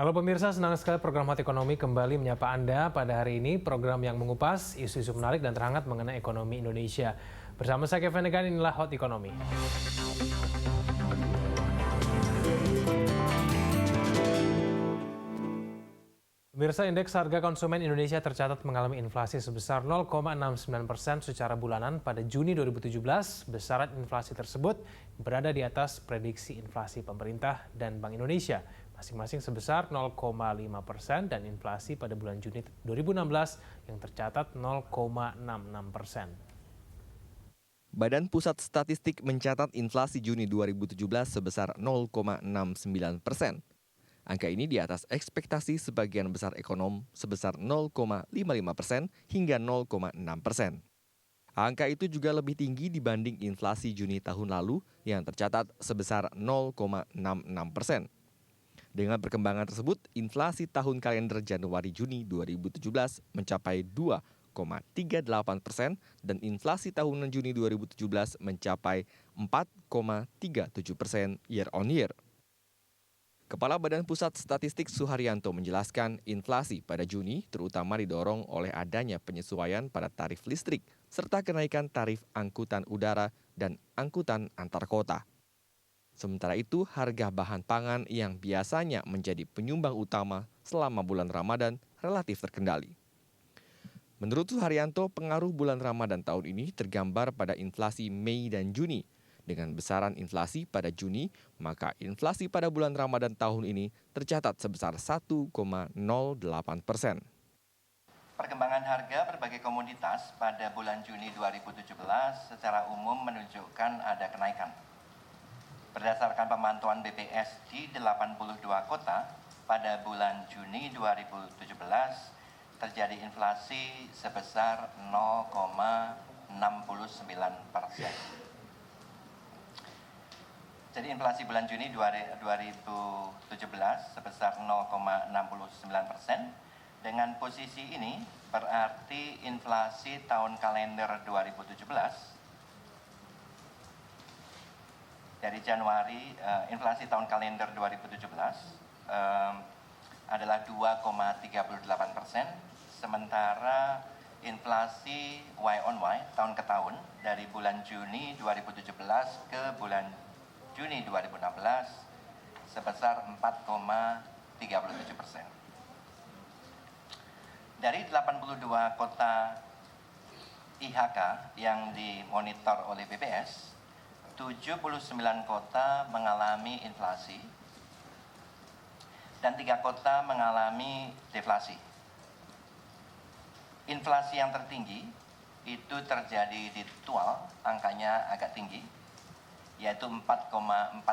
Halo pemirsa, senang sekali program Hot Ekonomi kembali menyapa Anda pada hari ini. Program yang mengupas isu-isu menarik dan terhangat mengenai ekonomi Indonesia. Bersama saya Kevin Degan, inilah Hot Ekonomi. Pemirsa, indeks harga konsumen Indonesia tercatat mengalami inflasi sebesar 0,69% secara bulanan pada Juni 2017. Besaran inflasi tersebut berada di atas prediksi inflasi pemerintah dan Bank Indonesia, masing-masing sebesar 0,5% dan inflasi pada bulan Juni 2016 yang tercatat 0,66%. Badan Pusat Statistik mencatat inflasi Juni 2017 sebesar 0,69%. Angka ini di atas ekspektasi sebagian besar ekonom sebesar 0,55% hingga 0,6%. Angka itu juga lebih tinggi dibanding inflasi Juni tahun lalu yang tercatat sebesar 0,66%. Dengan perkembangan tersebut, inflasi tahun kalender Januari-Juni 2017 mencapai 2,38% dan inflasi tahunan Juni 2017 mencapai 4,37% year on year. Kepala Badan Pusat Statistik Suharyanto menjelaskan inflasi pada Juni terutama didorong oleh adanya penyesuaian pada tarif listrik serta kenaikan tarif angkutan udara dan angkutan antar kota. Sementara itu, harga bahan pangan yang biasanya menjadi penyumbang utama selama bulan Ramadan relatif terkendali. Menurut Suharyanto, pengaruh bulan Ramadan tahun ini tergambar pada inflasi Mei dan Juni. Dengan besaran inflasi pada Juni, maka inflasi pada bulan Ramadan tahun ini tercatat sebesar 1,08%. Perkembangan harga berbagai komoditas pada bulan Juni 2017 secara umum menunjukkan ada kenaikan. Berdasarkan pemantauan BPS di 82 kota, pada bulan Juni 2017 terjadi inflasi sebesar 0,69%. Jadi inflasi bulan Juni 2017 sebesar 0,69%. Dengan posisi ini berarti inflasi tahun kalender 2017 dari Januari, inflasi tahun kalender 2017 adalah 2,38%, sementara inflasi Y on Y tahun ke tahun dari bulan Juni 2017 ke bulan Juni 2016 sebesar 4,37%. Dari 82 kota IHK yang dimonitor oleh BPS, 79 kota mengalami inflasi dan 3 kota mengalami deflasi. Inflasi yang tertinggi itu terjadi di Tual, angkanya agak tinggi, yaitu 4,48%.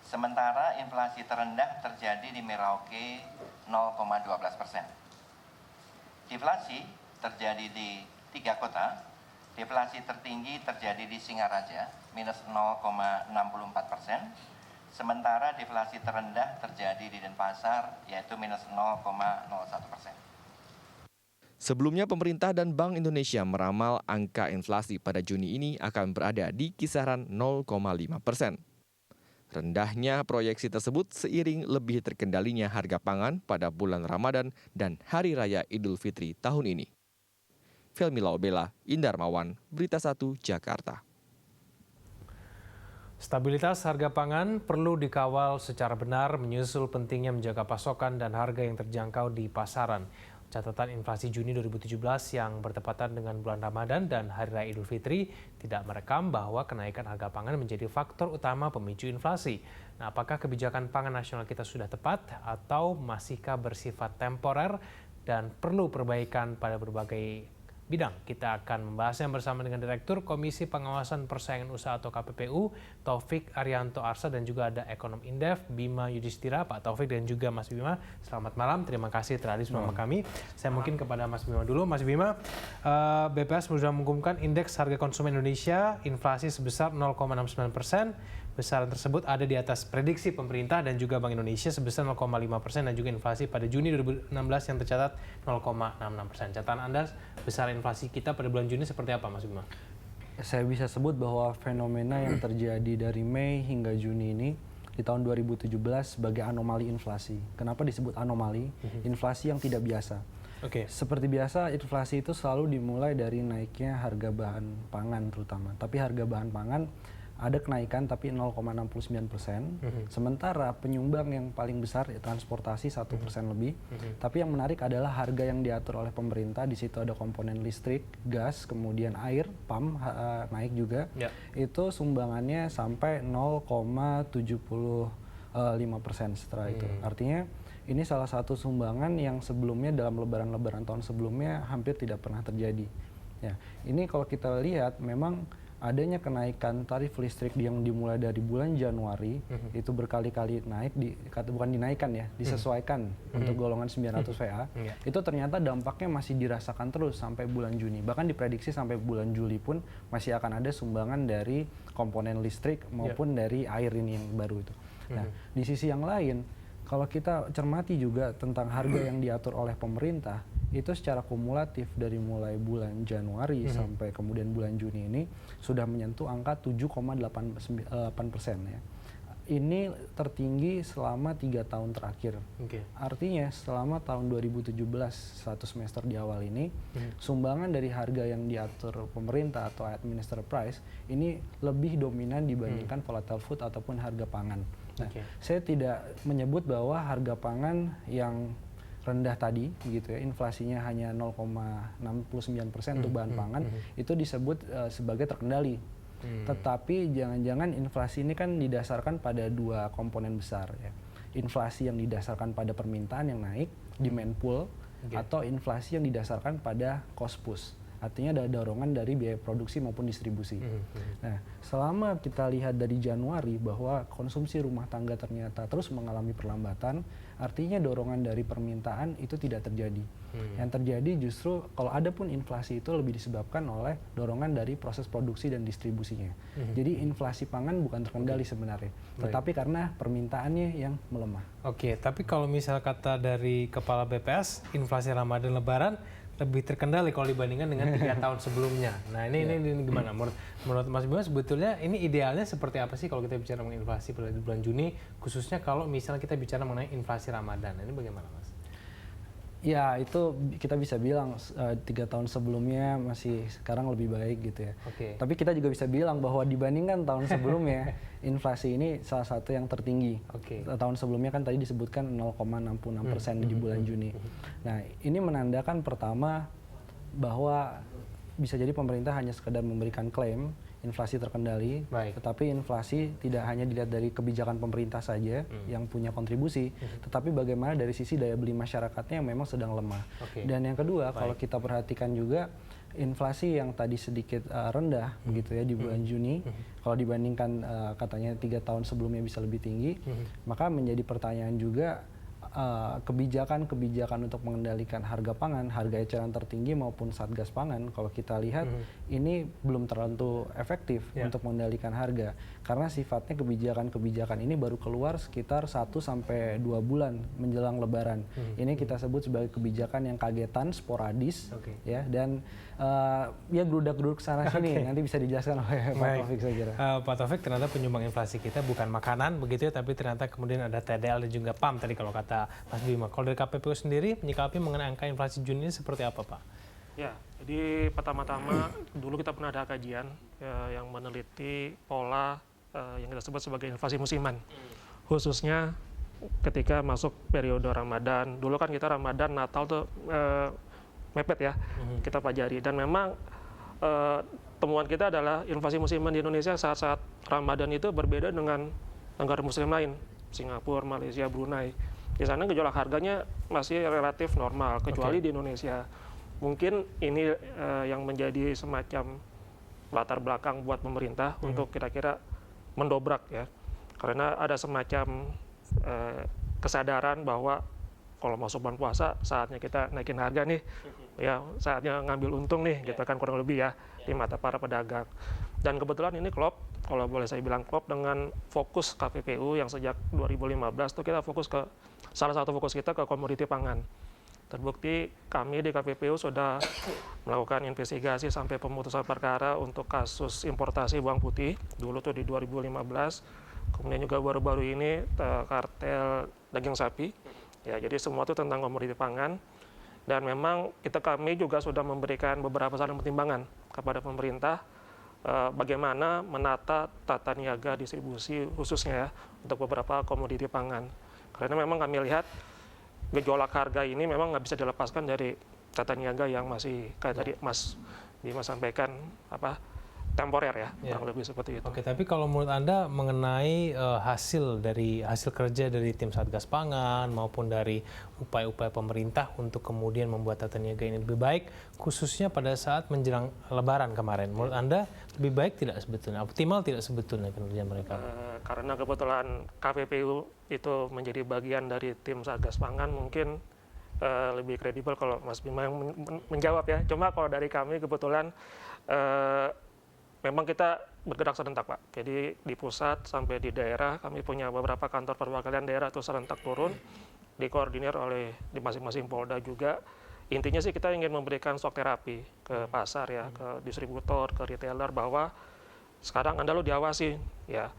Sementara inflasi terendah terjadi di Merauke 0,12%. Deflasi terjadi di 3 kota. Deflasi tertinggi terjadi di Singaraja minus 0,64%. Sementara deflasi terendah terjadi di Denpasar yaitu minus 0,01%. Sebelumnya, pemerintah dan Bank Indonesia meramal angka inflasi pada Juni ini akan berada di kisaran 0,5%. Rendahnya proyeksi tersebut seiring lebih terkendalinya harga pangan pada bulan Ramadan dan Hari Raya Idul Fitri tahun ini. Felmi Laobela, Indar Mawan, Berita 1, Jakarta. Stabilitas harga pangan perlu dikawal secara benar menyusul pentingnya menjaga pasokan dan harga yang terjangkau di pasaran. Catatan inflasi Juni 2017 yang bertepatan dengan bulan Ramadan dan Hari Raya Idul Fitri tidak merekam bahwa kenaikan harga pangan menjadi faktor utama pemicu inflasi. Nah, apakah kebijakan pangan nasional kita sudah tepat atau masihkah bersifat temporer dan perlu perbaikan pada berbagai bidang? Kita akan membahasnya bersama dengan Direktur Komisi Pengawasan Persaingan Usaha atau KPPU, Taufik Arianto Arsa, dan juga ada Ekonom Indef, Bima Yudhistira. Pak Taufik dan juga Mas Bima, selamat malam. Terima kasih telah hadir bersama kami. Saya mungkin kepada Mas Bima dulu. Mas Bima, BPS sudah mengumumkan indeks harga konsumen Indonesia inflasi sebesar 0,69%. Besaran tersebut ada di atas prediksi pemerintah dan juga Bank Indonesia sebesar 0,5% dan juga inflasi pada Juni 2016 yang tercatat 0,66%. Catatan Anda besaran inflasi kita pada bulan Juni seperti apa, Mas Bima? Saya bisa sebut bahwa fenomena yang terjadi dari Mei hingga Juni ini di tahun 2017 sebagai anomali inflasi. Kenapa disebut anomali? Inflasi yang tidak biasa. Seperti biasa, inflasi itu selalu dimulai dari naiknya harga bahan pangan terutama. Tapi harga bahan pangan ada kenaikan tapi 0,69%. Sementara penyumbang yang paling besar transportasi 1% lebih. Tapi yang menarik adalah harga yang diatur oleh pemerintah. Di situ ada komponen listrik, gas, kemudian air, PAM naik juga. Itu sumbangannya sampai 0,75% setelah itu. Artinya ini salah satu sumbangan yang sebelumnya dalam lebaran-lebaran tahun sebelumnya hampir tidak pernah terjadi. Ya, ini kalau kita lihat memang adanya kenaikan tarif listrik yang dimulai dari bulan Januari itu berkali-kali naik, bukan dinaikkan ya, disesuaikan untuk golongan 900 VA. Itu ternyata dampaknya masih dirasakan terus sampai bulan Juni. Bahkan diprediksi sampai bulan Juli pun masih akan ada sumbangan dari komponen listrik maupun dari air ini yang baru itu. Nah, di sisi yang lain, kalau kita cermati juga tentang harga yang diatur oleh pemerintah, itu secara kumulatif dari mulai bulan Januari sampai kemudian bulan Juni ini sudah menyentuh angka 7,8% ya. Ini tertinggi selama 3 tahun terakhir. Artinya selama tahun 2017 satu semester di awal ini, sumbangan dari harga yang diatur pemerintah atau administered price ini lebih dominan dibandingkan volatile food ataupun harga pangan. Nah, saya tidak menyebut bahwa harga pangan yang rendah tadi, begitu ya, inflasinya hanya 0,69% untuk bahan pangan, itu disebut sebagai terkendali. Tetapi jangan-jangan inflasi ini kan didasarkan pada 2 komponen besar ya. Inflasi yang didasarkan pada permintaan yang naik, demand pull, atau inflasi yang didasarkan pada cost push. Artinya ada dorongan dari biaya produksi maupun distribusi. Nah, selama kita lihat dari Januari bahwa konsumsi rumah tangga ternyata terus mengalami perlambatan, artinya dorongan dari permintaan itu tidak terjadi. Yang terjadi justru kalau ada pun inflasi itu lebih disebabkan oleh dorongan dari proses produksi dan distribusinya. Jadi inflasi pangan bukan terkendali sebenarnya, tetapi karena permintaannya yang melemah. Tapi kalau misal kata dari Kepala BPS, inflasi Ramadan Lebaran lebih terkendali kalau dibandingkan dengan 3 tahun sebelumnya. Nah ini gimana? Menurut Mas Bima sebetulnya ini idealnya seperti apa sih kalau kita bicara mengenai inflasi pada bulan Juni, khususnya kalau misalnya kita bicara mengenai inflasi Ramadan. Ini bagaimana Mas? Ya itu kita bisa bilang 3 tahun sebelumnya masih sekarang lebih baik gitu ya. Tapi kita juga bisa bilang bahwa dibandingkan tahun sebelumnya inflasi ini salah satu yang tertinggi. Tahun sebelumnya kan tadi disebutkan 0,66% di bulan Juni. Nah ini menandakan pertama bahwa bisa jadi pemerintah hanya sekedar memberikan klaim inflasi terkendali, tetapi inflasi tidak hanya dilihat dari kebijakan pemerintah saja yang punya kontribusi, tetapi bagaimana dari sisi daya beli masyarakatnya yang memang sedang lemah. Dan yang kedua, kalau kita perhatikan juga inflasi yang tadi sedikit rendah begitu ya di bulan Juni, kalau dibandingkan katanya 3 tahun sebelumnya bisa lebih tinggi, maka menjadi pertanyaan juga kebijakan-kebijakan untuk mengendalikan harga pangan, harga eceran tertinggi maupun satgas pangan, kalau kita lihat ini belum terlalu efektif untuk mengendalikan harga karena sifatnya kebijakan-kebijakan ini baru keluar sekitar 1-2 bulan menjelang Lebaran. Ini kita sebut sebagai kebijakan yang kagetan, sporadis, ya, dan ya gerudak-geruduk sana sini. Nanti bisa dijelaskan oleh Pak Taufik saya kira. Pak Taufik, ternyata penyumbang inflasi kita bukan makanan begitu ya, tapi ternyata kemudian ada TDL dan juga PAM tadi kalau kata Mas Bima. Kalau dari KPPU sendiri menyikapi mengenai angka inflasi Juni ini seperti apa Pak? Ya, jadi pertama-tama dulu kita pernah ada kajian yang meneliti pola yang kita sebut sebagai inflasi musiman. Khususnya ketika masuk periode Ramadan. Dulu kan kita Ramadan, Natal tuh mepet ya, kita pelajari. Dan memang temuan kita adalah inflasi musiman di Indonesia saat-saat Ramadan itu berbeda dengan negara muslim lain. Singapura, Malaysia, Brunei. Di sana gejolak harganya masih relatif normal, kecuali di Indonesia. Mungkin ini yang menjadi semacam latar belakang buat pemerintah untuk kira-kira mendobrak ya. Karena ada semacam kesadaran bahwa kalau masuk bulan puasa saatnya kita naikin harga nih, ya saatnya ngambil untung nih, gitu kan kurang lebih ya di mata para pedagang. Dan kebetulan ini klop, kalau boleh saya bilang klop dengan fokus KPPU yang sejak 2015 tuh kita fokus ke salah satu fokus kita ke komoditi pangan. Terbukti kami di KPPU sudah melakukan investigasi sampai pemutusan perkara untuk kasus importasi bawang putih dulu tuh di 2015. kemudian juga baru-baru ini kartel daging sapi. Ya, jadi semua itu tentang komoditi pangan. Dan memang kami juga sudah memberikan beberapa saran pertimbangan kepada pemerintah bagaimana menata tata niaga distribusi khususnya ya untuk beberapa komoditi pangan. Karena memang kami lihat gejolak harga ini memang nggak bisa dilepaskan dari tata niaga yang masih kayak tadi Mas Bima sampaikan temporer ya, kurang lebih seperti itu. Oke, tapi kalau menurut Anda mengenai hasil kerja dari tim Satgas Pangan maupun dari upaya-upaya pemerintah untuk kemudian membuat tata niaga ini lebih baik, khususnya pada saat menjelang Lebaran kemarin, menurut Anda lebih baik tidak sebetulnya, optimal tidak sebetulnya kinerja mereka? Karena kebetulan KPPU itu menjadi bagian dari tim Satgas Pangan, mungkin lebih kredibel kalau Mas Bima yang menjawab ya. Cuma kalau dari kami kebetulan memang kita bergerak serentak, Pak. Jadi di pusat sampai di daerah, kami punya beberapa kantor perwakilan daerah itu serentak turun, dikoordinir oleh di masing-masing Polda juga. Intinya sih kita ingin memberikan stok terapi ke pasar ya, ke distributor, ke retailer bahwa sekarang Anda lo diawasi ya.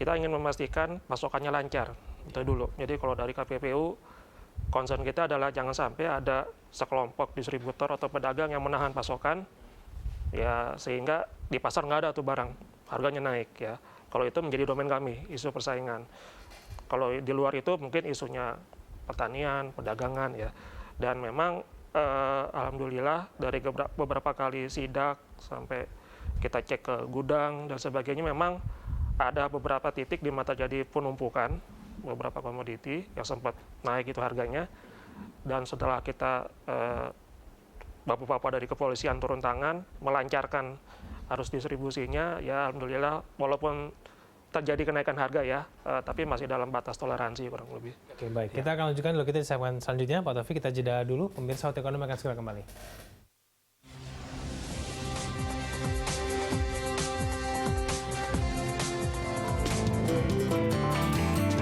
Kita ingin memastikan pasokannya lancar. Itu dulu. Jadi kalau dari KPPU, concern kita adalah jangan sampai ada sekelompok distributor atau pedagang yang menahan pasokan ya, sehingga di pasar nggak ada tuh barang, harganya naik ya. Kalau itu menjadi domain kami, isu persaingan. Kalau di luar itu mungkin isunya pertanian, perdagangan ya. Dan memang alhamdulillah dari beberapa kali sidak sampai kita cek ke gudang dan sebagainya, memang ada beberapa titik di mana terjadi penumpukan beberapa komoditi yang sempat naik itu harganya. Dan setelah kita bapak-bapak dari kepolisian turun tangan, melancarkan arus distribusinya, ya alhamdulillah walaupun terjadi kenaikan harga ya, tapi masih dalam batas toleransi kurang lebih. Oke, baik. Kita akan lanjutkan dulu, kita di segmen selanjutnya. Pak Taufik, kita jeda dulu. Pemirsa Hot Ekonomi akan segera kembali.